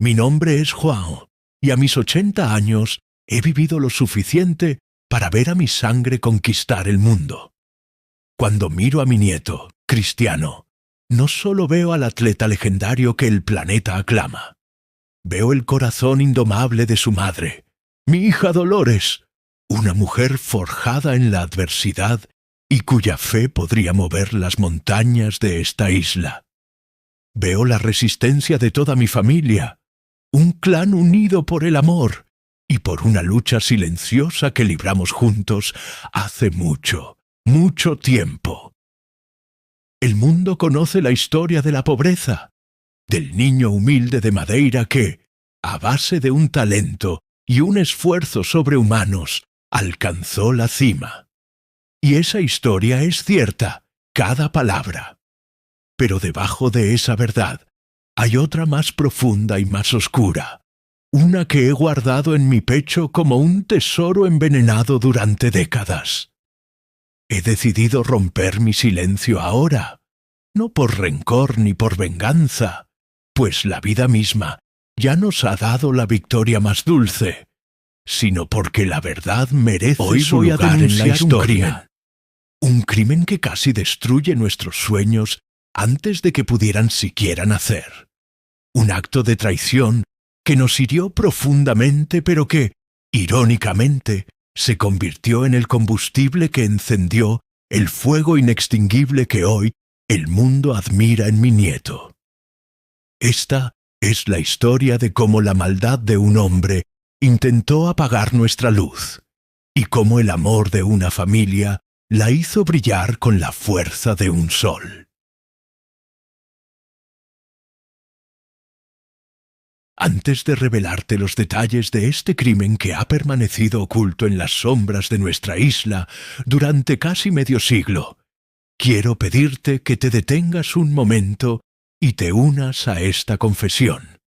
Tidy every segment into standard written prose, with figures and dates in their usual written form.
Mi nombre es Juan, y a mis 80 años he vivido lo suficiente para ver a mi sangre conquistar el mundo. Cuando miro a mi nieto, Cristiano, no solo veo al atleta legendario que el planeta aclama. Veo el corazón indomable de su madre, mi hija Dolores, una mujer forjada en la adversidad y cuya fe podría mover las montañas de esta isla. Veo la resistencia de toda mi familia, un clan unido por el amor y por una lucha silenciosa que libramos juntos hace mucho, mucho tiempo. El mundo conoce la historia de la pobreza, del niño humilde de Madeira que, a base de un talento y un esfuerzo sobrehumanos, alcanzó la cima. Y esa historia es cierta, cada palabra. Pero debajo de esa verdad hay otra más profunda y más oscura, una que he guardado en mi pecho como un tesoro envenenado durante décadas. He decidido romper mi silencio ahora, no por rencor ni por venganza, pues la vida misma ya nos ha dado la victoria más dulce, sino porque la verdad merece Hoy su voy a lugar en la denunciar historia. Un crimen que casi destruye nuestros sueños antes de que pudieran siquiera nacer. Un acto de traición que nos hirió profundamente, pero que, irónicamente, se convirtió en el combustible que encendió el fuego inextinguible que hoy el mundo admira en mi nieto. Esta es la historia de cómo la maldad de un hombre intentó apagar nuestra luz, y cómo el amor de una familia la hizo brillar con la fuerza de un sol. Antes de revelarte los detalles de este crimen que ha permanecido oculto en las sombras de nuestra isla durante casi medio siglo, quiero pedirte que te detengas un momento y te unas a esta confesión.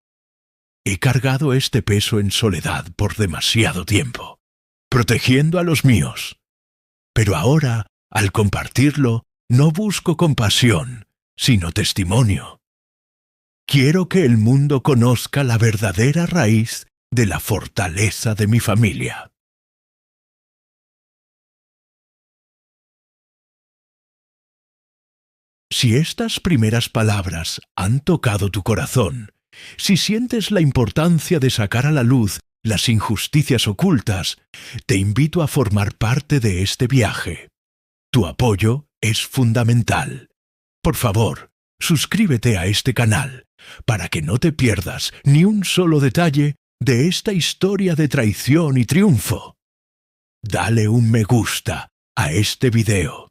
He cargado este peso en soledad por demasiado tiempo, protegiendo a los míos. Pero ahora, al compartirlo, no busco compasión, sino testimonio. Quiero que el mundo conozca la verdadera raíz de la fortaleza de mi familia. Si estas primeras palabras han tocado tu corazón, si sientes la importancia de sacar a la luz las injusticias ocultas, te invito a formar parte de este viaje. Tu apoyo es fundamental. Por favor, suscríbete a este canal para que no te pierdas ni un solo detalle de esta historia de traición y triunfo. Dale un me gusta a este video,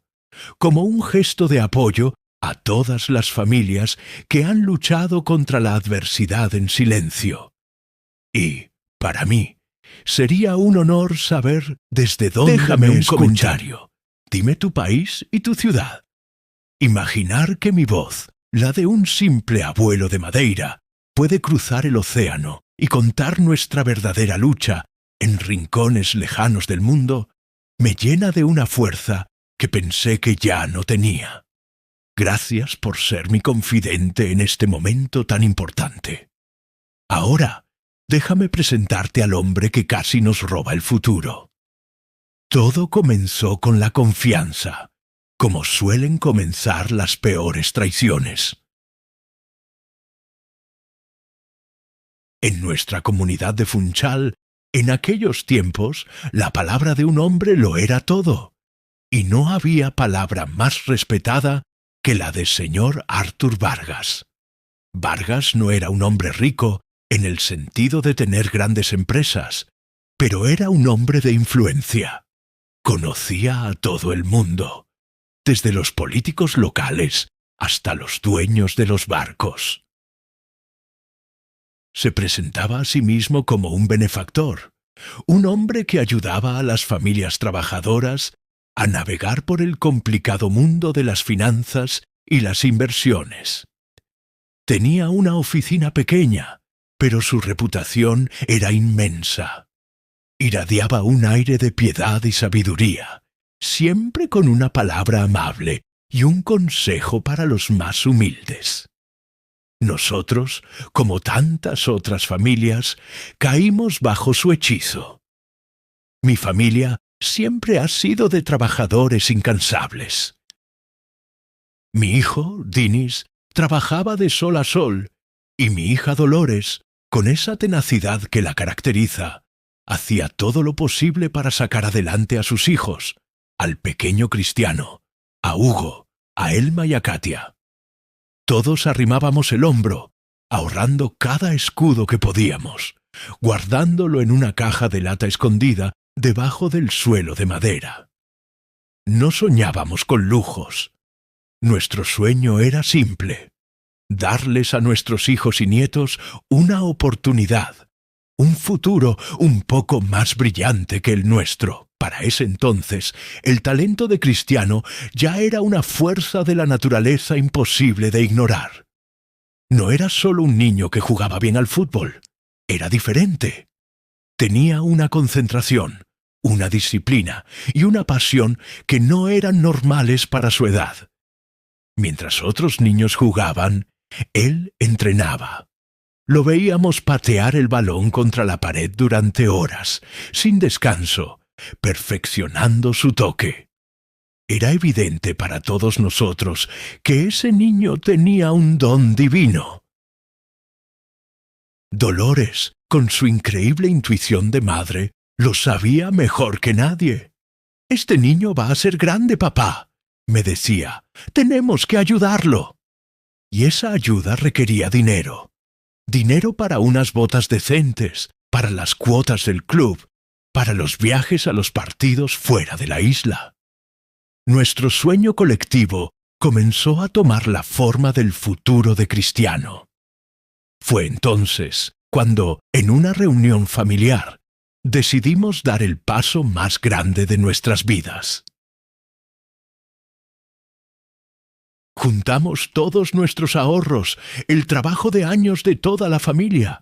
como un gesto de apoyo a todas las familias que han luchado contra la adversidad en silencio. Y, para mí, sería un honor saber desde dónde Déjame me un escuchan. comentario. Dime tu país y tu ciudad. Imaginar que mi voz, la de un simple abuelo de Madeira, puede cruzar el océano y contar nuestra verdadera lucha en rincones lejanos del mundo, me llena de una fuerza que pensé que ya no tenía. Gracias por ser mi confidente en este momento tan importante. Ahora, déjame presentarte al hombre que casi nos roba el futuro. Todo comenzó con la confianza, como suelen comenzar las peores traiciones. En nuestra comunidad de Funchal, en aquellos tiempos, la palabra de un hombre lo era todo, y no había palabra más respetada que la de señor Arthur Vargas. Vargas no era un hombre rico en el sentido de tener grandes empresas, pero era un hombre de influencia. Conocía a todo el mundo, desde los políticos locales hasta los dueños de los barcos. Se presentaba a sí mismo como un benefactor, un hombre que ayudaba a las familias trabajadoras a navegar por el complicado mundo de las finanzas y las inversiones. Tenía una oficina pequeña, pero su reputación era inmensa. Irradiaba un aire de piedad y sabiduría, siempre con una palabra amable y un consejo para los más humildes. Nosotros, como tantas otras familias, caímos bajo su hechizo. Mi familia siempre ha sido de trabajadores incansables. Mi hijo, Dinis, trabajaba de sol a sol, y mi hija Dolores, con esa tenacidad que la caracteriza, hacía todo lo posible para sacar adelante a sus hijos, al pequeño Cristiano, a Hugo, a Elma y a Katia. Todos arrimábamos el hombro, ahorrando cada escudo que podíamos, guardándolo en una caja de lata escondida debajo del suelo de madera. No soñábamos con lujos. Nuestro sueño era simple: darles a nuestros hijos y nietos una oportunidad, un futuro un poco más brillante que el nuestro. Para ese entonces, el talento de Cristiano ya era una fuerza de la naturaleza imposible de ignorar. No era solo un niño que jugaba bien al fútbol, era diferente. Tenía una concentración, una disciplina y una pasión que no eran normales para su edad. Mientras otros niños jugaban, él entrenaba. Lo veíamos patear el balón contra la pared durante horas, sin descanso, perfeccionando su toque. Era evidente para todos nosotros que ese niño tenía un don divino. Dolores, con su increíble intuición de madre, lo sabía mejor que nadie. «Este niño va a ser grande, papá», me decía. «Tenemos que ayudarlo». Y esa ayuda requería dinero. Dinero para unas botas decentes, para las cuotas del club, para los viajes a los partidos fuera de la isla. Nuestro sueño colectivo comenzó a tomar la forma del futuro de Cristiano. Fue entonces cuando, en una reunión familiar, decidimos dar el paso más grande de nuestras vidas. Juntamos todos nuestros ahorros, el trabajo de años de toda la familia.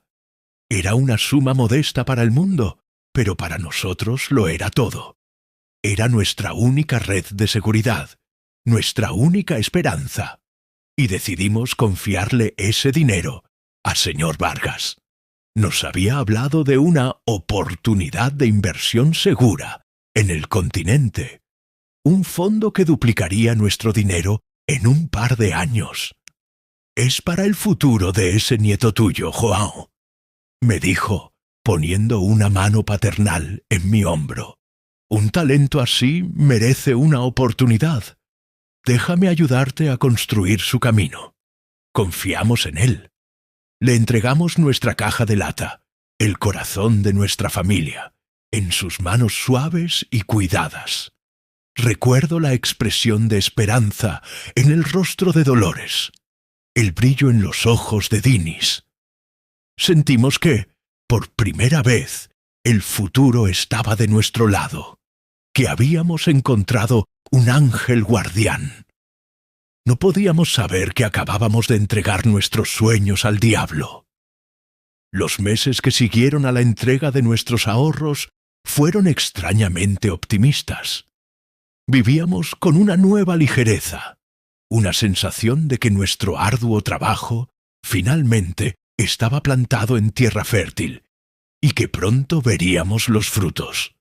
Era una suma modesta para el mundo, pero para nosotros lo era todo. Era nuestra única red de seguridad, nuestra única esperanza. Y decidimos confiarle ese dinero a señor Vargas. Nos había hablado de una oportunidad de inversión segura en el continente. Un fondo que duplicaría nuestro dinero en un par de años. «Es para el futuro de ese nieto tuyo, João», me dijo, poniendo una mano paternal en mi hombro. «Un talento así merece una oportunidad. Déjame ayudarte a construir su camino». Confiamos en él. Le entregamos nuestra caja de lata, el corazón de nuestra familia, en sus manos suaves y cuidadas. Recuerdo la expresión de esperanza en el rostro de Dolores, el brillo en los ojos de Dinis. Sentimos que, por primera vez, el futuro estaba de nuestro lado, que habíamos encontrado un ángel guardián. No podíamos saber que acabábamos de entregar nuestros sueños al diablo. Los meses que siguieron a la entrega de nuestros ahorros fueron extrañamente optimistas. Vivíamos con una nueva ligereza, una sensación de que nuestro arduo trabajo finalmente estaba plantado en tierra fértil y que pronto veríamos los frutos.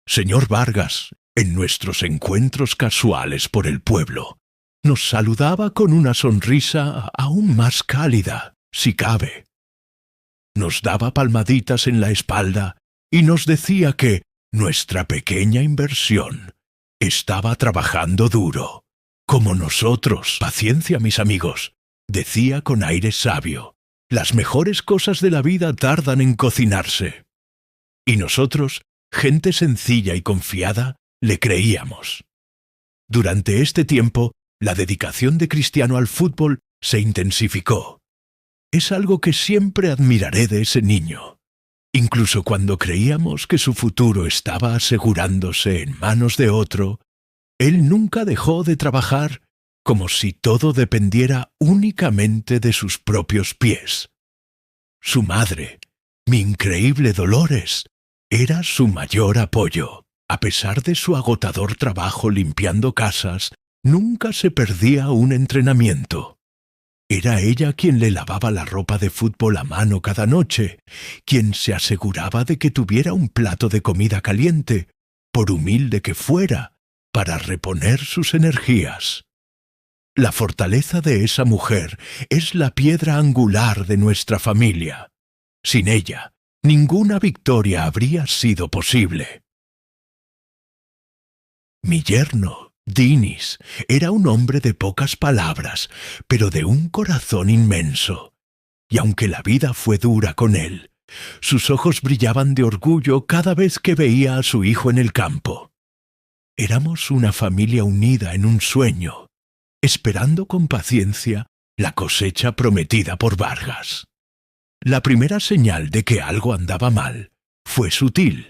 Señor Vargas, en nuestros encuentros casuales por el pueblo, nos saludaba con una sonrisa aún más cálida, si cabe. Nos daba palmaditas en la espalda y nos decía que nuestra pequeña inversión estaba trabajando duro, como nosotros. «Paciencia, mis amigos», decía con aire sabio. «Las mejores cosas de la vida tardan en cocinarse». Y nosotros, gente sencilla y confiada, le creíamos. Durante este tiempo, la dedicación de Cristiano al fútbol se intensificó. Es algo que siempre admiraré de ese niño. Incluso cuando creíamos que su futuro estaba asegurándose en manos de otro, él nunca dejó de trabajar como si todo dependiera únicamente de sus propios pies. Su madre, mi increíble Dolores, era su mayor apoyo. A pesar de su agotador trabajo limpiando casas, nunca se perdía un entrenamiento. Era ella quien le lavaba la ropa de fútbol a mano cada noche, quien se aseguraba de que tuviera un plato de comida caliente, por humilde que fuera, para reponer sus energías. La fortaleza de esa mujer es la piedra angular de nuestra familia. Sin ella, ninguna victoria habría sido posible. Mi yerno, Dinis, era un hombre de pocas palabras, pero de un corazón inmenso. Y aunque la vida fue dura con él, sus ojos brillaban de orgullo cada vez que veía a su hijo en el campo. Éramos una familia unida en un sueño, esperando con paciencia la cosecha prometida por Vargas. La primera señal de que algo andaba mal fue sutil.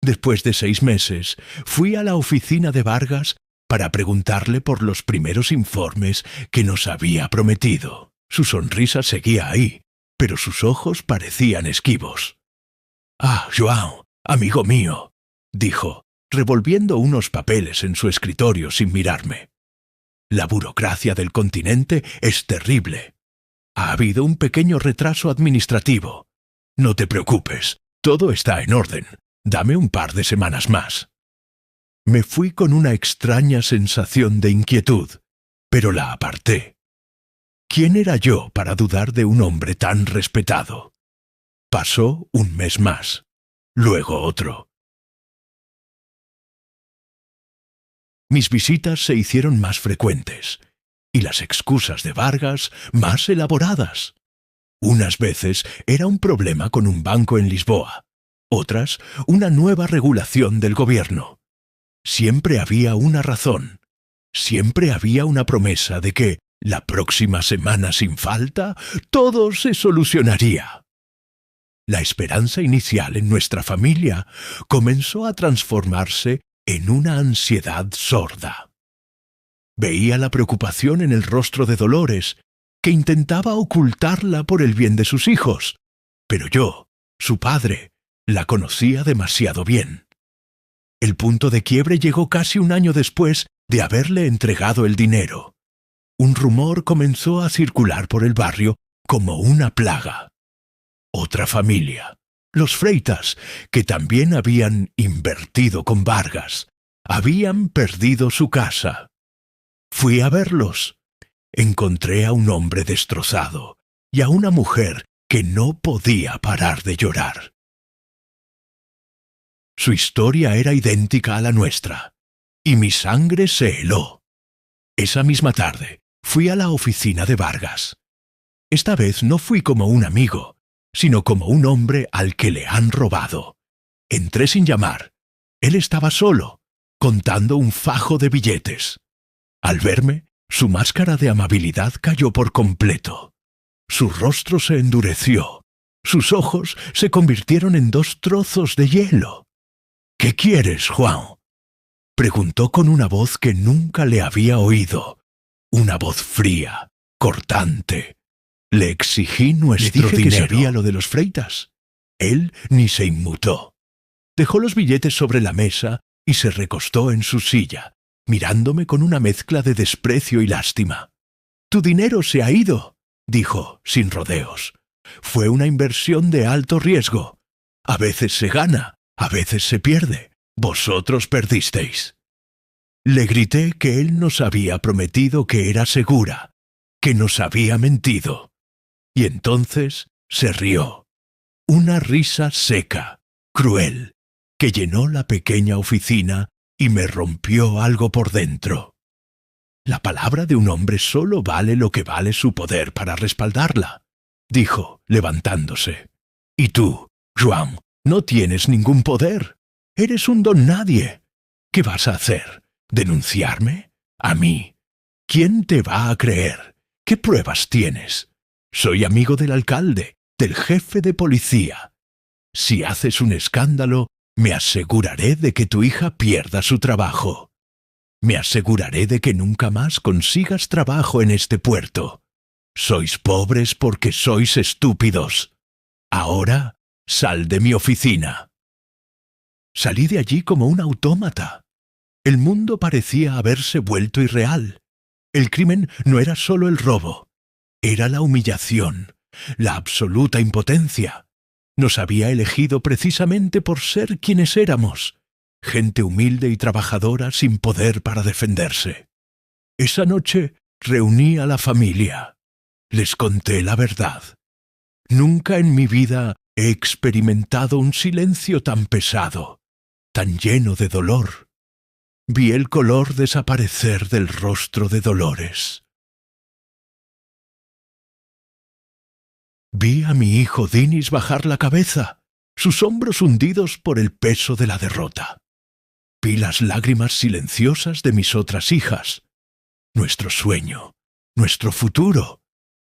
Después de 6 meses, fui a la oficina de Vargas para preguntarle por los primeros informes que nos había prometido. Su sonrisa seguía ahí, pero sus ojos parecían esquivos. «Ah, João, amigo mío», dijo, revolviendo unos papeles en su escritorio sin mirarme. «La burocracia del continente es terrible. Ha habido un pequeño retraso administrativo. No te preocupes, todo está en orden. Dame un par de semanas más». Me fui con una extraña sensación de inquietud, pero la aparté. ¿Quién era yo para dudar de un hombre tan respetado? Pasó un mes más, luego otro. Mis visitas se hicieron más frecuentes, y las excusas de Vargas más elaboradas. Unas veces era un problema con un banco en Lisboa, otras una nueva regulación del gobierno. Siempre había una razón, siempre había una promesa de que, la próxima semana sin falta, todo se solucionaría. La esperanza inicial en nuestra familia comenzó a transformarse en una ansiedad sorda. Veía la preocupación en el rostro de Dolores, que intentaba ocultarla por el bien de sus hijos, pero yo, su padre, la conocía demasiado bien. El punto de quiebre llegó casi un año después de haberle entregado el dinero. Un rumor comenzó a circular por el barrio como una plaga. Otra familia, los Freitas, que también habían invertido con Vargas, habían perdido su casa. Fui a verlos. Encontré a un hombre destrozado y a una mujer que no podía parar de llorar. Su historia era idéntica a la nuestra, y mi sangre se heló. Esa misma tarde fui a la oficina de Vargas. Esta vez no fui como un amigo, sino como un hombre al que le han robado. Entré sin llamar. Él estaba solo, contando un fajo de billetes. Al verme, su máscara de amabilidad cayó por completo. Su rostro se endureció. Sus ojos se convirtieron en 2 trozos de hielo. «¿Qué quieres, João?», preguntó con una voz que nunca le había oído. Una voz fría, cortante. Le exigí nuestro dinero. Que sabía lo de los Freitas. Él ni se inmutó. Dejó los billetes sobre la mesa y se recostó en su silla, mirándome con una mezcla de desprecio y lástima. «Tu dinero se ha ido», dijo, sin rodeos. «Fue una inversión de alto riesgo. A veces se gana, a veces se pierde. Vosotros perdisteis». Le grité que él nos había prometido que era segura, que nos había mentido. Y entonces se rió. Una risa seca, cruel, que llenó la pequeña oficina y me rompió algo por dentro. La palabra de un hombre solo vale lo que vale su poder para respaldarla, dijo, levantándose. Y tú, João, no tienes ningún poder. Eres un don nadie. ¿Qué vas a hacer? ¿Denunciarme? ¿A mí? ¿Quién te va a creer? ¿Qué pruebas tienes? Soy amigo del alcalde, del jefe de policía. Si haces un escándalo, me aseguraré de que tu hija pierda su trabajo. Me aseguraré de que nunca más consigas trabajo en este puerto. Sois pobres porque sois estúpidos. Ahora, sal de mi oficina». Salí de allí como un autómata. El mundo parecía haberse vuelto irreal. El crimen no era solo el robo. Era la humillación, la absoluta impotencia. Nos había elegido precisamente por ser quienes éramos, gente humilde y trabajadora sin poder para defenderse. Esa noche reuní a la familia. Les conté la verdad. Nunca en mi vida he experimentado un silencio tan pesado, tan lleno de dolor. Vi el color desaparecer del rostro de Dolores. Vi a mi hijo Dinis bajar la cabeza, sus hombros hundidos por el peso de la derrota. Vi las lágrimas silenciosas de mis otras hijas. Nuestro sueño, nuestro futuro,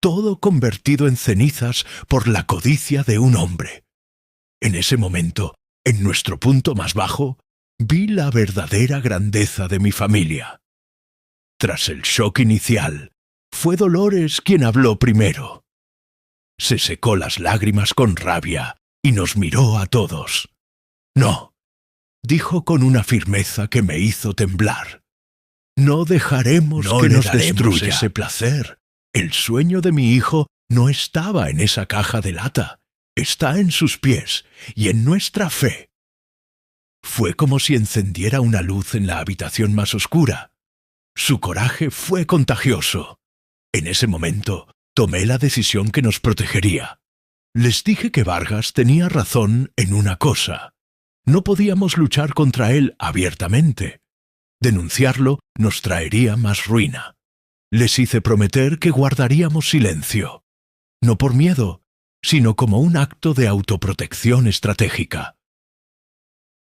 todo convertido en cenizas por la codicia de un hombre. En ese momento, en nuestro punto más bajo, vi la verdadera grandeza de mi familia. Tras el shock inicial, fue Dolores quien habló primero. Se secó las lágrimas con rabia y nos miró a todos. «No», dijo con una firmeza que me hizo temblar. «No dejaremos que nos destruya ese placer. El sueño de mi hijo no estaba en esa caja de lata. Está en sus pies y en nuestra fe». Fue como si encendiera una luz en la habitación más oscura. Su coraje fue contagioso. En ese momento, tomé la decisión que nos protegería. Les dije que Vargas tenía razón en una cosa. No podíamos luchar contra él abiertamente. Denunciarlo nos traería más ruina. Les hice prometer que guardaríamos silencio. No por miedo, sino como un acto de autoprotección estratégica.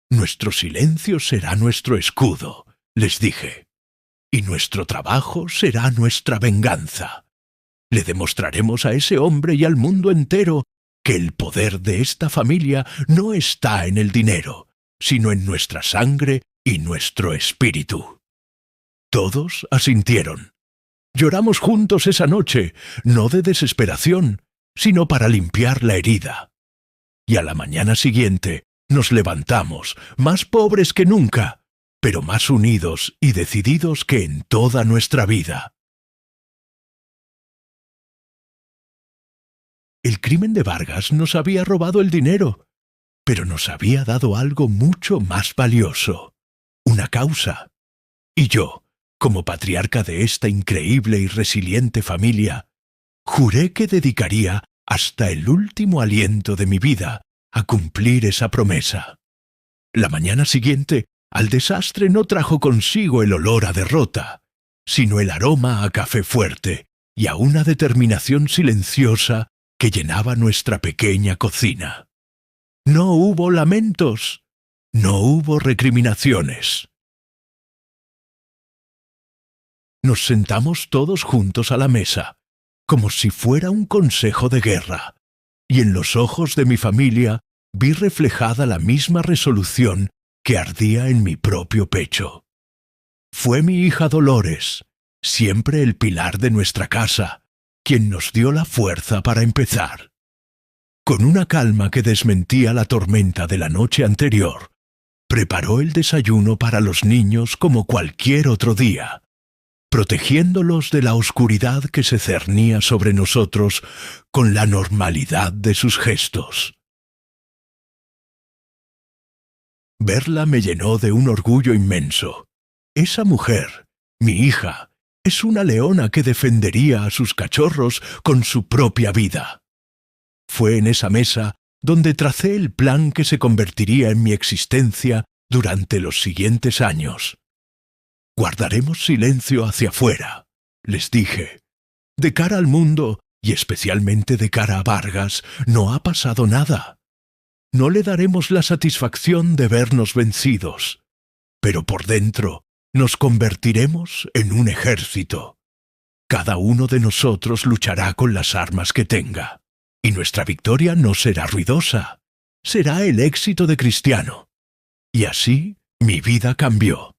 «Nuestro silencio será nuestro escudo», les dije. «Y nuestro trabajo será nuestra venganza. Le demostraremos a ese hombre y al mundo entero que el poder de esta familia no está en el dinero, sino en nuestra sangre y nuestro espíritu». Todos asintieron. Lloramos juntos esa noche, no de desesperación, sino para limpiar la herida. Y a la mañana siguiente nos levantamos, más pobres que nunca, pero más unidos y decididos que en toda nuestra vida. El crimen de Vargas nos había robado el dinero, pero nos había dado algo mucho más valioso, una causa. Y yo, como patriarca de esta increíble y resiliente familia, juré que dedicaría hasta el último aliento de mi vida a cumplir esa promesa. La mañana siguiente, al desastre no trajo consigo el olor a derrota, sino el aroma a café fuerte y a una determinación silenciosa que llenaba nuestra pequeña cocina. No hubo lamentos, no hubo recriminaciones. Nos sentamos todos juntos a la mesa, como si fuera un consejo de guerra, y en los ojos de mi familia vi reflejada la misma resolución que ardía en mi propio pecho. Fue mi hija Dolores, siempre el pilar de nuestra casa, quien nos dio la fuerza para empezar. Con una calma que desmentía la tormenta de la noche anterior, preparó el desayuno para los niños como cualquier otro día, protegiéndolos de la oscuridad que se cernía sobre nosotros con la normalidad de sus gestos. Verla me llenó de un orgullo inmenso. Esa mujer, mi hija, es una leona que defendería a sus cachorros con su propia vida. Fue en esa mesa donde tracé el plan que se convertiría en mi existencia durante los siguientes años. «Guardaremos silencio hacia afuera», les dije. «De cara al mundo, y especialmente de cara a Vargas, no ha pasado nada. No le daremos la satisfacción de vernos vencidos, pero por dentro nos convertiremos en un ejército. Cada uno de nosotros luchará con las armas que tenga, y nuestra victoria no será ruidosa, será el éxito de Cristiano». Y así mi vida cambió.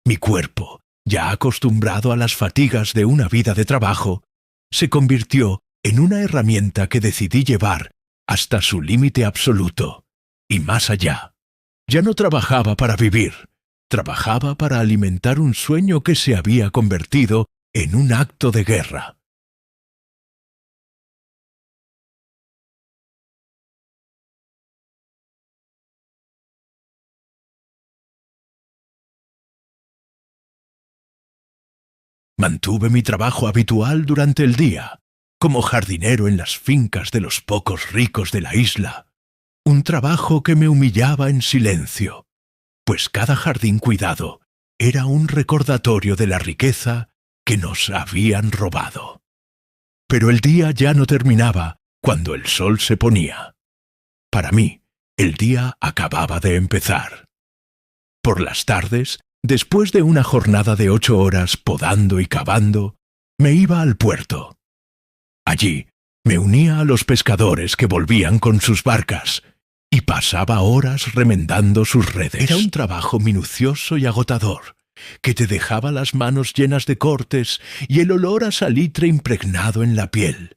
Mi cuerpo, ya acostumbrado a las fatigas de una vida de trabajo, se convirtió en una herramienta que decidí llevar hasta su límite absoluto, y más allá. Ya no trabajaba para vivir, trabajaba para alimentar un sueño que se había convertido en un acto de guerra. Mantuve mi trabajo habitual durante el día, como jardinero en las fincas de los pocos ricos de la isla. Un trabajo que me humillaba en silencio, pues cada jardín cuidado era un recordatorio de la riqueza que nos habían robado. Pero el día ya no terminaba cuando el sol se ponía. Para mí, el día acababa de empezar. Por las tardes, después de una jornada de 8 horas podando y cavando, me iba al puerto. Allí me unía a los pescadores que volvían con sus barcas y pasaba horas remendando sus redes. Era un trabajo minucioso y agotador, que te dejaba las manos llenas de cortes y el olor a salitre impregnado en la piel.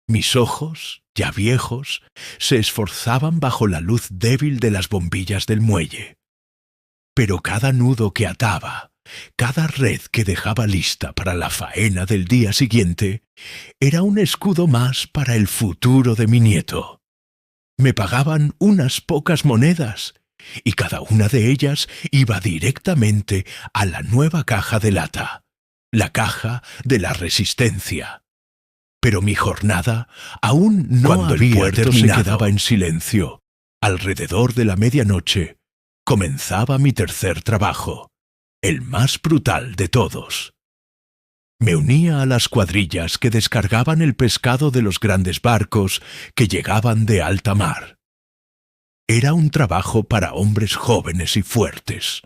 Mis ojos, ya viejos, se esforzaban bajo la luz débil de las bombillas del muelle. Pero cada nudo que ataba, cada red que dejaba lista para la faena del día siguiente, era un escudo más para el futuro de mi nieto. Me pagaban unas pocas monedas, y cada una de ellas iba directamente a la nueva caja de lata, la caja de la resistencia. Pero mi jornada aún no Cuando había el puerto terminado. se Quedaba en silencio. Alrededor de la medianoche comenzaba mi tercer trabajo, el más brutal de todos. Me unía a las cuadrillas que descargaban el pescado de los grandes barcos que llegaban de alta mar. Era un trabajo para hombres jóvenes y fuertes,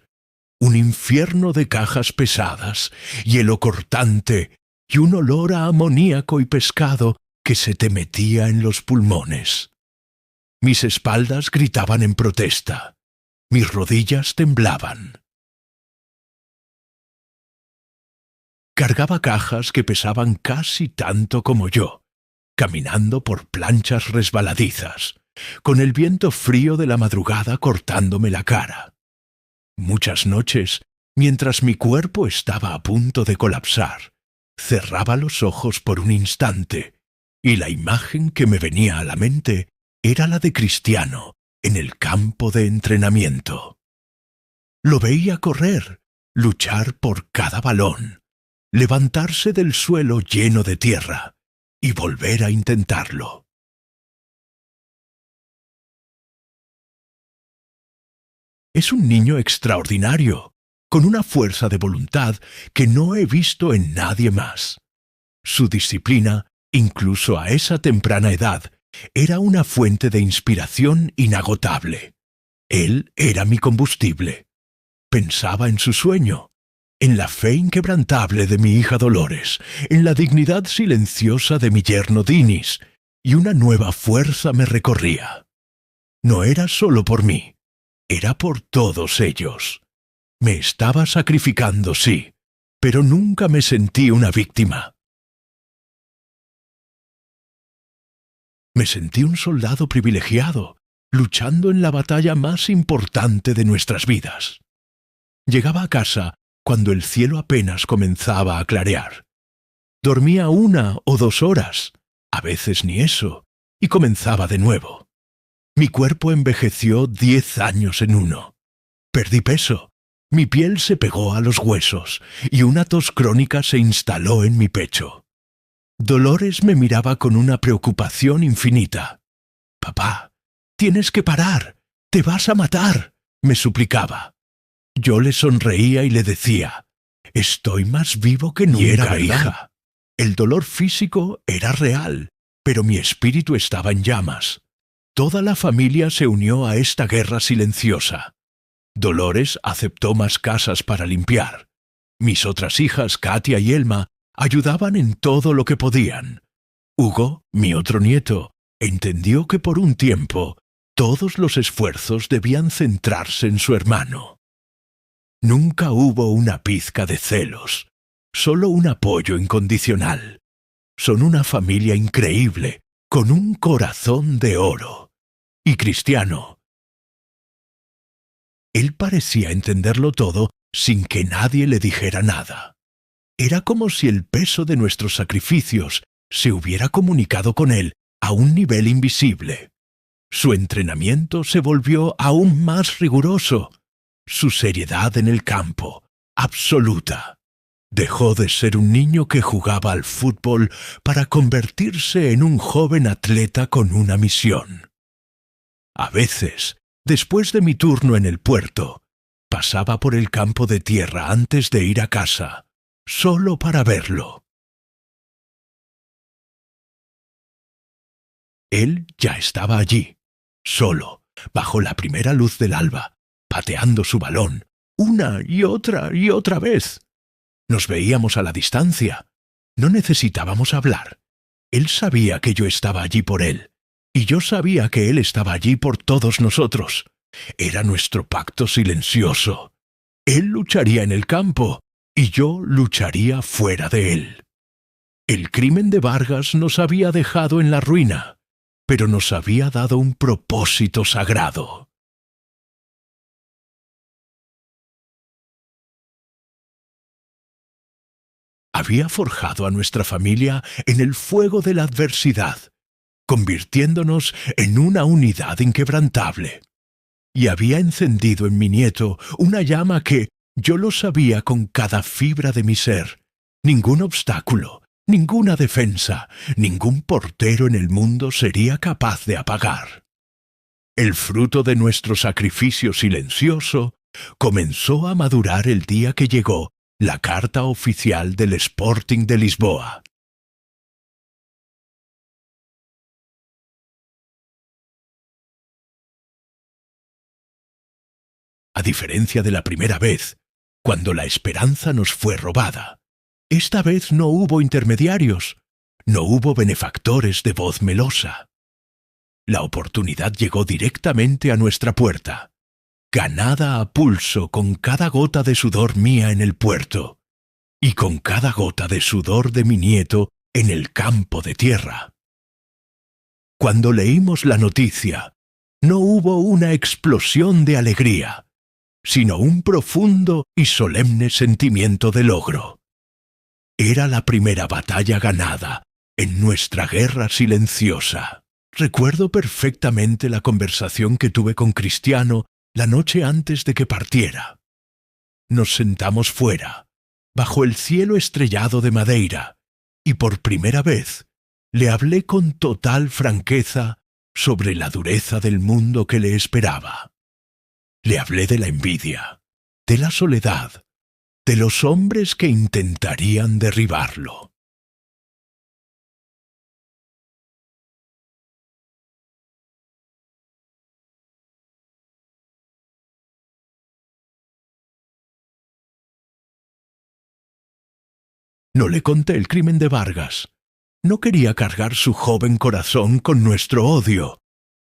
un infierno de cajas pesadas, hielo cortante y un olor a amoníaco y pescado que se te metía en los pulmones. Mis espaldas gritaban en protesta, mis rodillas temblaban. Cargaba cajas que pesaban casi tanto como yo, caminando por planchas resbaladizas, con el viento frío de la madrugada cortándome la cara. Muchas noches, mientras mi cuerpo estaba a punto de colapsar, cerraba los ojos por un instante, y la imagen que me venía a la mente era la de Cristiano en el campo de entrenamiento. Lo veía correr, luchar por cada balón, levantarse del suelo lleno de tierra y volver a intentarlo. Es un niño extraordinario, con una fuerza de voluntad que no he visto en nadie más. Su disciplina, incluso a esa temprana edad, era una fuente de inspiración inagotable. Él era mi combustible. Pensaba en su sueño, en la fe inquebrantable de mi hija Dolores, en la dignidad silenciosa de mi yerno Dinis, y una nueva fuerza me recorría. No era solo por mí, era por todos ellos. Me estaba sacrificando, sí, pero nunca me sentí una víctima. Me sentí un soldado privilegiado, luchando en la batalla más importante de nuestras vidas. Llegaba a casa cuando el cielo apenas comenzaba a clarear. Dormía 1 o 2 horas, a veces ni eso, y comenzaba de nuevo. Mi cuerpo envejeció 10 años en uno. Perdí peso, mi piel se pegó a los huesos y una tos crónica se instaló en mi pecho. Dolores me miraba con una preocupación infinita. «Papá, tienes que parar, te vas a matar», me suplicaba. Yo le sonreía y le decía, «Estoy más vivo que nunca, era hija». El dolor físico era real, pero mi espíritu estaba en llamas. Toda la familia se unió a esta guerra silenciosa. Dolores aceptó más casas para limpiar. Mis otras hijas, Katia y Elma, ayudaban en todo lo que podían. Hugo, mi otro nieto, entendió que por un tiempo todos los esfuerzos debían centrarse en su hermano. Nunca hubo una pizca de celos, solo un apoyo incondicional. Son una familia increíble, con un corazón de oro. Y Cristiano. Él parecía entenderlo todo sin que nadie le dijera nada. Era como si el peso de nuestros sacrificios se hubiera comunicado con él a un nivel invisible. Su entrenamiento se volvió aún más riguroso. Su seriedad en el campo, absoluta. Dejó de ser un niño que jugaba al fútbol para convertirse en un joven atleta con una misión. A veces, después de mi turno en el puerto, pasaba por el campo de tierra antes de ir a casa, solo para verlo. Él ya estaba allí, solo, bajo la primera luz del alba, pateando su balón, una y otra vez. Nos veíamos a la distancia. No necesitábamos hablar. Él sabía que yo estaba allí por él, y yo sabía que él estaba allí por todos nosotros. Era nuestro pacto silencioso. Él lucharía en el campo, y yo lucharía fuera de él. El crimen de Vargas nos había dejado en la ruina, pero nos había dado un propósito sagrado. Había forjado a nuestra familia en el fuego de la adversidad, convirtiéndonos en una unidad inquebrantable. Y había encendido en mi nieto una llama que, yo lo sabía con cada fibra de mi ser, ningún obstáculo, ninguna defensa, ningún portero en el mundo sería capaz de apagar. El fruto de nuestro sacrificio silencioso comenzó a madurar el día que llegó la carta oficial del Sporting de Lisboa. A diferencia de la primera vez, cuando la esperanza nos fue robada, esta vez no hubo intermediarios, no hubo benefactores de voz melosa. La oportunidad llegó directamente a nuestra puerta, ganada a pulso con cada gota de sudor mía en el puerto y con cada gota de sudor de mi nieto en el campo de tierra. Cuando leímos la noticia, no hubo una explosión de alegría, sino un profundo y solemne sentimiento de logro. Era la primera batalla ganada en nuestra guerra silenciosa. Recuerdo perfectamente la conversación que tuve con Cristiano la noche antes de que partiera. Nos sentamos fuera, bajo el cielo estrellado de Madeira, y por primera vez le hablé con total franqueza sobre la dureza del mundo que le esperaba. Le hablé de la envidia, de la soledad, de los hombres que intentarían derribarlo. No le conté el crimen de Vargas. No quería cargar su joven corazón con nuestro odio,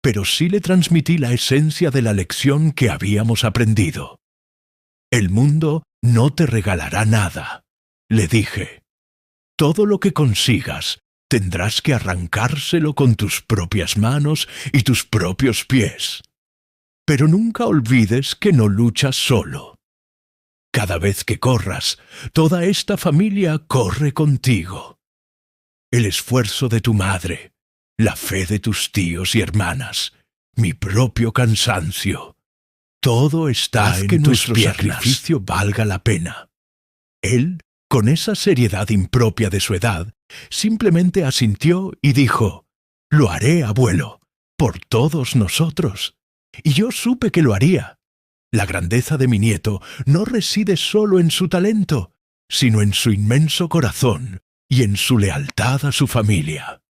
pero sí le transmití la esencia de la lección que habíamos aprendido. El mundo no te regalará nada, le dije. Todo lo que consigas tendrás que arrancárselo con tus propias manos y tus propios pies. Pero nunca olvides que no luchas solo. Cada vez que corras, toda esta familia corre contigo. El esfuerzo de tu madre, la fe de tus tíos y hermanas, mi propio cansancio, todo está en que nuestro sacrificio valga la pena. Él, con esa seriedad impropia de su edad, simplemente asintió y dijo: «Lo haré, abuelo, por todos nosotros». Y yo supe que lo haría. La grandeza de mi nieto no reside solo en su talento, sino en su inmenso corazón y en su lealtad a su familia.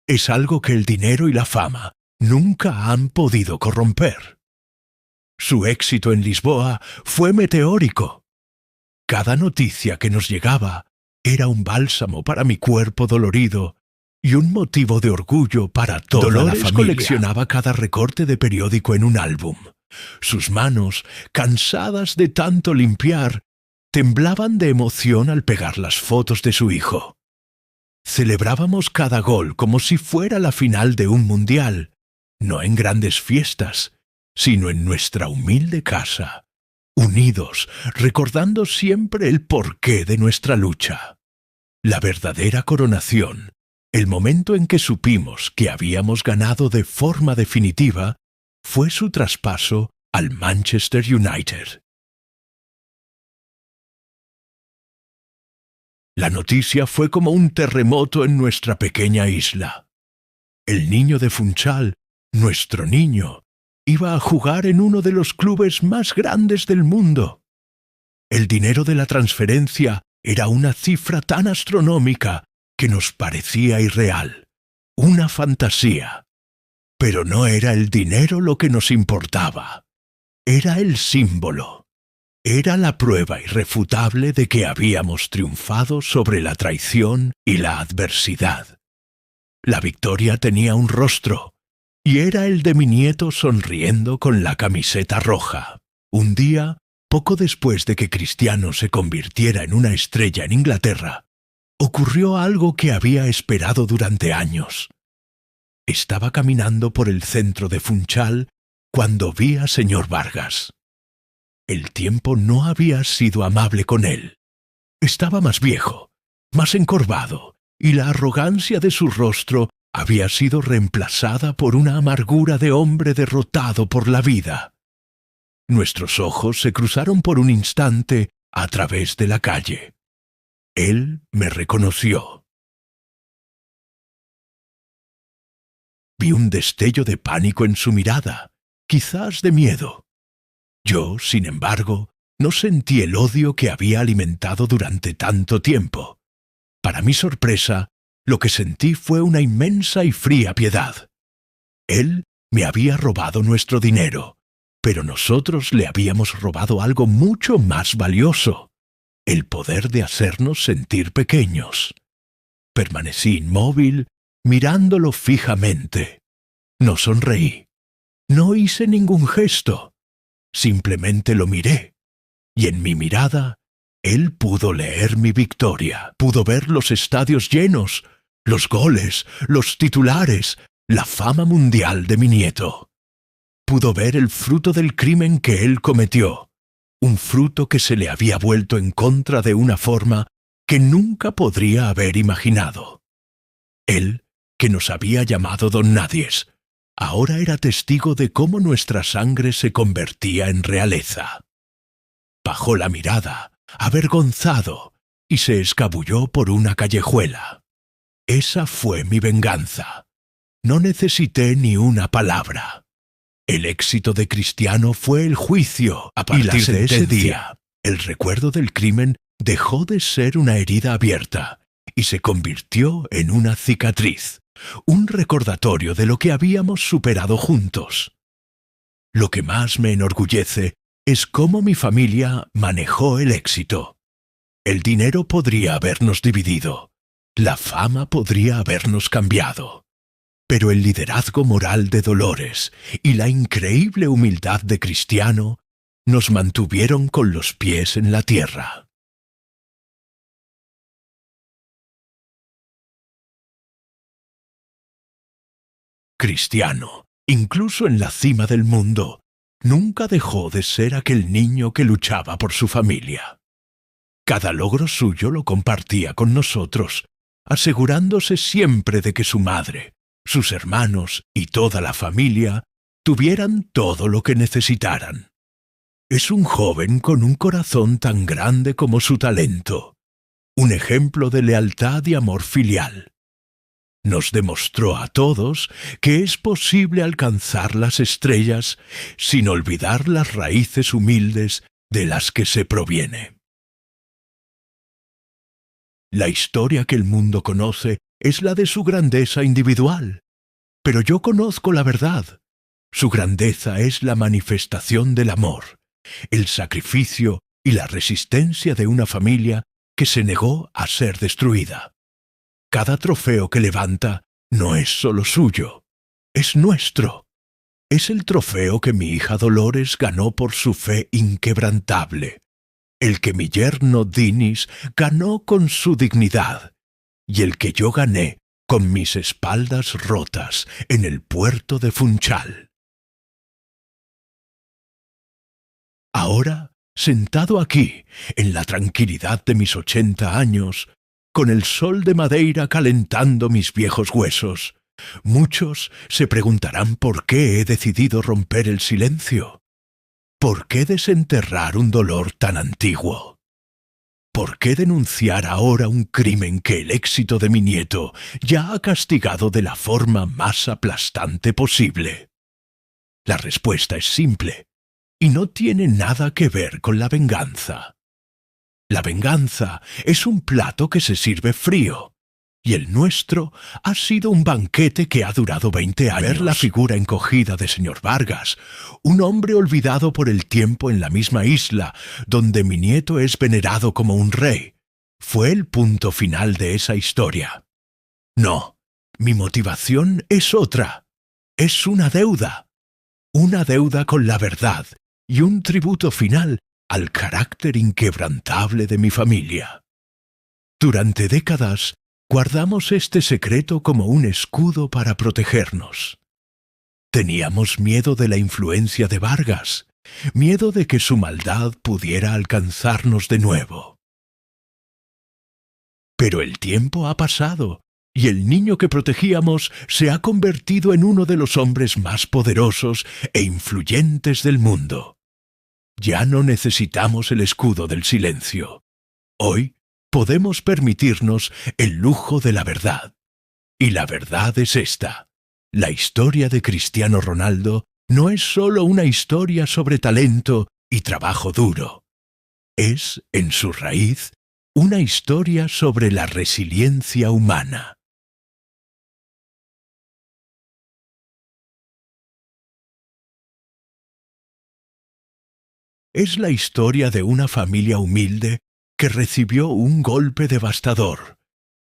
Es algo que el dinero y la fama nunca han podido corromper. Su éxito en Lisboa fue meteórico. Cada noticia que nos llegaba era un bálsamo para mi cuerpo dolorido y un motivo de orgullo para toda la familia. Coleccionaba cada recorte de periódico en un álbum. Sus manos, cansadas de tanto limpiar, temblaban de emoción al pegar las fotos de su hijo. Celebrábamos cada gol como si fuera la final de un mundial, no en grandes fiestas, sino en nuestra humilde casa, unidos, recordando siempre el porqué de nuestra lucha. La verdadera coronación, el momento en que supimos que habíamos ganado de forma definitiva, fue su traspaso al Manchester United. La noticia fue como un terremoto en nuestra pequeña isla. El niño de Funchal, nuestro niño, iba a jugar en uno de los clubes más grandes del mundo. El dinero de la transferencia era una cifra tan astronómica que nos parecía irreal, una fantasía. Pero no era el dinero lo que nos importaba. Era el símbolo. Era la prueba irrefutable de que habíamos triunfado sobre la traición y la adversidad. La victoria tenía un rostro, y era el de mi nieto sonriendo con la camiseta roja. Un día, poco después de que Cristiano se convirtiera en una estrella en Inglaterra, ocurrió algo que había esperado durante años. Estaba caminando por el centro de Funchal cuando vi a señor Vargas. El tiempo no había sido amable con él. Estaba más viejo, más encorvado, y la arrogancia de su rostro había sido reemplazada por una amargura de hombre derrotado por la vida. Nuestros ojos se cruzaron por un instante a través de la calle. Él me reconoció. Vi un destello de pánico en su mirada, quizás de miedo. Yo, sin embargo, no sentí el odio que había alimentado durante tanto tiempo. Para mi sorpresa, lo que sentí fue una inmensa y fría piedad. Él me había robado nuestro dinero, pero nosotros le habíamos robado algo mucho más valioso: el poder de hacernos sentir pequeños. Permanecí inmóvil, mirándolo fijamente. No sonreí. No hice ningún gesto. Simplemente lo miré. Y en mi mirada, él pudo leer mi victoria. Pudo ver los estadios llenos, los goles, los titulares, la fama mundial de mi nieto. Pudo ver el fruto del crimen que él cometió. Un fruto que se le había vuelto en contra de una forma que nunca podría haber imaginado. Él, que nos había llamado don Nadies, ahora era testigo de cómo nuestra sangre se convertía en realeza. Bajó la mirada, avergonzado, y se escabulló por una callejuela. Esa fue mi venganza. No necesité ni una palabra. El éxito de Cristiano fue el juicio. A partir de ese día, el recuerdo del crimen dejó de ser una herida abierta y se convirtió en una cicatriz, un recordatorio de lo que habíamos superado juntos. Lo que más me enorgullece es cómo mi familia manejó el éxito. El dinero podría habernos dividido, la fama podría habernos cambiado, pero el liderazgo moral de Dolores y la increíble humildad de Cristiano nos mantuvieron con los pies en la tierra. Cristiano, incluso en la cima del mundo, nunca dejó de ser aquel niño que luchaba por su familia. Cada logro suyo lo compartía con nosotros, asegurándose siempre de que su madre, sus hermanos y toda la familia tuvieran todo lo que necesitaran. Es un joven con un corazón tan grande como su talento, un ejemplo de lealtad y amor filial. Nos demostró a todos que es posible alcanzar las estrellas sin olvidar las raíces humildes de las que se proviene. La historia que el mundo conoce es la de su grandeza individual, pero yo conozco la verdad. Su grandeza es la manifestación del amor, el sacrificio y la resistencia de una familia que se negó a ser destruida. Cada trofeo que levanta no es solo suyo, es nuestro. Es el trofeo que mi hija Dolores ganó por su fe inquebrantable, el que mi yerno Dinis ganó con su dignidad, y el que yo gané con mis espaldas rotas en el puerto de Funchal. Ahora, sentado aquí, en la tranquilidad de mis 80 años, con el sol de Madeira calentando mis viejos huesos, muchos se preguntarán por qué he decidido romper el silencio. ¿Por qué desenterrar un dolor tan antiguo? ¿por qué denunciar ahora un crimen que el éxito de mi nieto ya ha castigado de la forma más aplastante posible? La respuesta es simple, y no tiene nada que ver con la venganza. La venganza es un plato que se sirve frío, y el nuestro ha sido un banquete que ha durado 20 años. Ver la figura encogida de señor Vargas, un hombre olvidado por el tiempo en la misma isla, donde mi nieto es venerado como un rey, fue el punto final de esa historia. No, mi motivación es otra. Es una deuda con la verdad y un tributo final al carácter inquebrantable de mi familia. Durante décadas, guardamos este secreto como un escudo para protegernos. Teníamos miedo de la influencia de Vargas, miedo de que su maldad pudiera alcanzarnos de nuevo. Pero el tiempo ha pasado, y el niño que protegíamos se ha convertido en uno de los hombres más poderosos e influyentes del mundo. Ya no necesitamos el escudo del silencio. Hoy podemos permitirnos el lujo de la verdad. Y la verdad es esta: la historia de Cristiano Ronaldo no es solo una historia sobre talento y trabajo duro. Es, en su raíz, una historia sobre la resiliencia humana. Es la historia de una familia humilde que recibió un golpe devastador,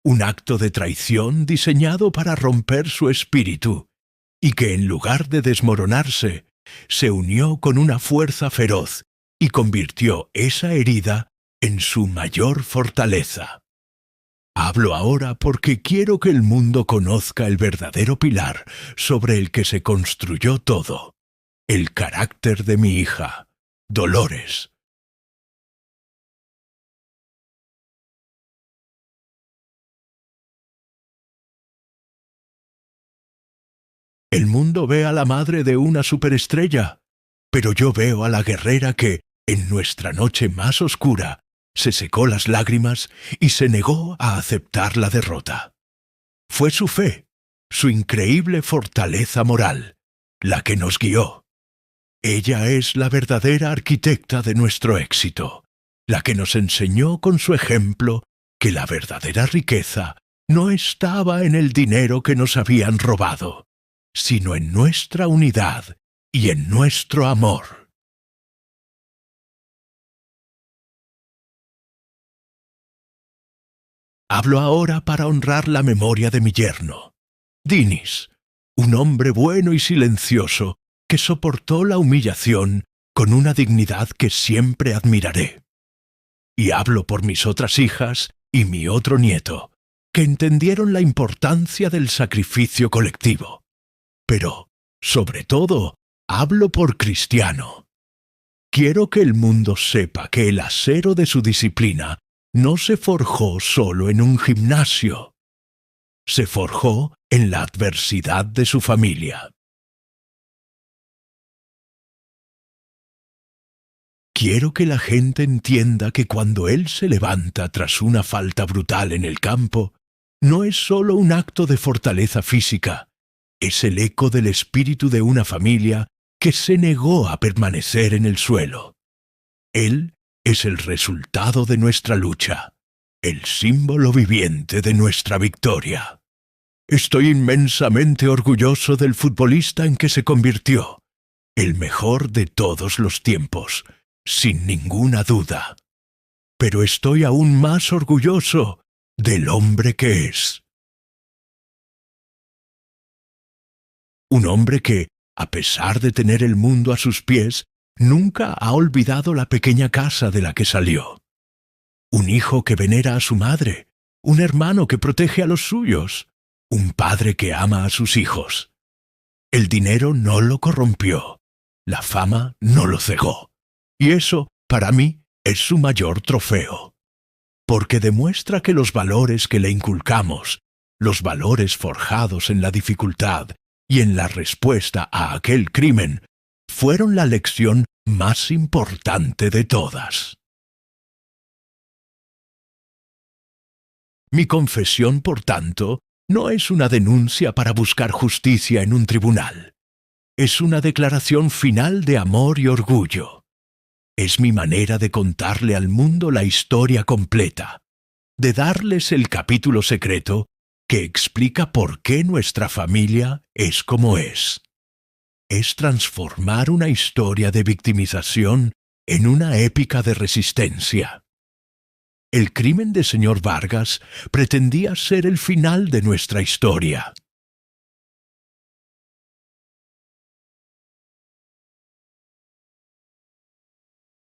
un acto de traición diseñado para romper su espíritu, y que en lugar de desmoronarse, se unió con una fuerza feroz y convirtió esa herida en su mayor fortaleza. Hablo ahora porque quiero que el mundo conozca el verdadero pilar sobre el que se construyó todo, el carácter de mi hija, Dolores. El mundo ve a la madre de una superestrella, pero yo veo a la guerrera que, en nuestra noche más oscura, se secó las lágrimas y se negó a aceptar la derrota. Fue su fe, su increíble fortaleza moral, la que nos guió. Ella es la verdadera arquitecta de nuestro éxito, la que nos enseñó con su ejemplo que la verdadera riqueza no estaba en el dinero que nos habían robado, sino en nuestra unidad y en nuestro amor. Hablo ahora para honrar la memoria de mi yerno, Dinis, un hombre bueno y silencioso que soportó la humillación con una dignidad que siempre admiraré. Y hablo por mis otras hijas y mi otro nieto, que entendieron la importancia del sacrificio colectivo. Pero, sobre todo, hablo por Cristiano. Quiero que el mundo sepa que el acero de su disciplina no se forjó solo en un gimnasio. Se forjó en la adversidad de su familia. Quiero que la gente entienda que cuando él se levanta tras una falta brutal en el campo, no es solo un acto de fortaleza física, es el eco del espíritu de una familia que se negó a permanecer en el suelo. Él es el resultado de nuestra lucha, el símbolo viviente de nuestra victoria. Estoy inmensamente orgulloso del futbolista en que se convirtió, el mejor de todos los tiempos, sin ninguna duda. Pero estoy aún más orgulloso del hombre que es. Un hombre que, a pesar de tener el mundo a sus pies, nunca ha olvidado la pequeña casa de la que salió. Un hijo que venera a su madre, un hermano que protege a los suyos, un padre que ama a sus hijos. El dinero no lo corrompió, la fama no lo cegó. Y eso, para mí, es su mayor trofeo. Porque demuestra que los valores que le inculcamos, los valores forjados en la dificultad y en la respuesta a aquel crimen, fueron la lección más importante de todas. Mi confesión, por tanto, no es una denuncia para buscar justicia en un tribunal. Es una declaración final de amor y orgullo. Es mi manera de contarle al mundo la historia completa, de darles el capítulo secreto que explica por qué nuestra familia es como es. Es transformar una historia de victimización en una épica de resistencia. El crimen de señor Vargas pretendía ser el final de nuestra historia.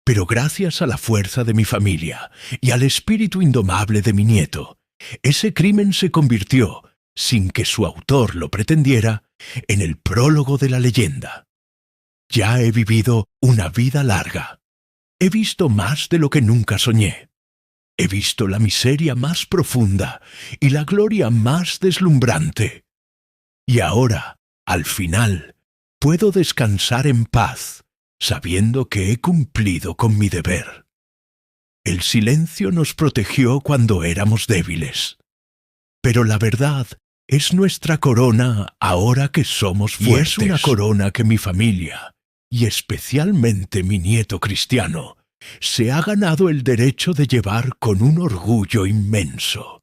Pero gracias a la fuerza de mi familia y al espíritu indomable de mi nieto, ese crimen se convirtió, sin que su autor lo pretendiera, en el prólogo de la leyenda. Ya he vivido una vida larga. He visto más de lo que nunca soñé. He visto la miseria más profunda y la gloria más deslumbrante. Y ahora, al final, puedo descansar en paz, sabiendo que he cumplido con mi deber. El silencio nos protegió cuando éramos débiles. Pero la verdad es nuestra corona ahora que somos fuertes. Y es una corona que mi familia, y especialmente mi nieto Cristiano, se ha ganado el derecho de llevar con un orgullo inmenso.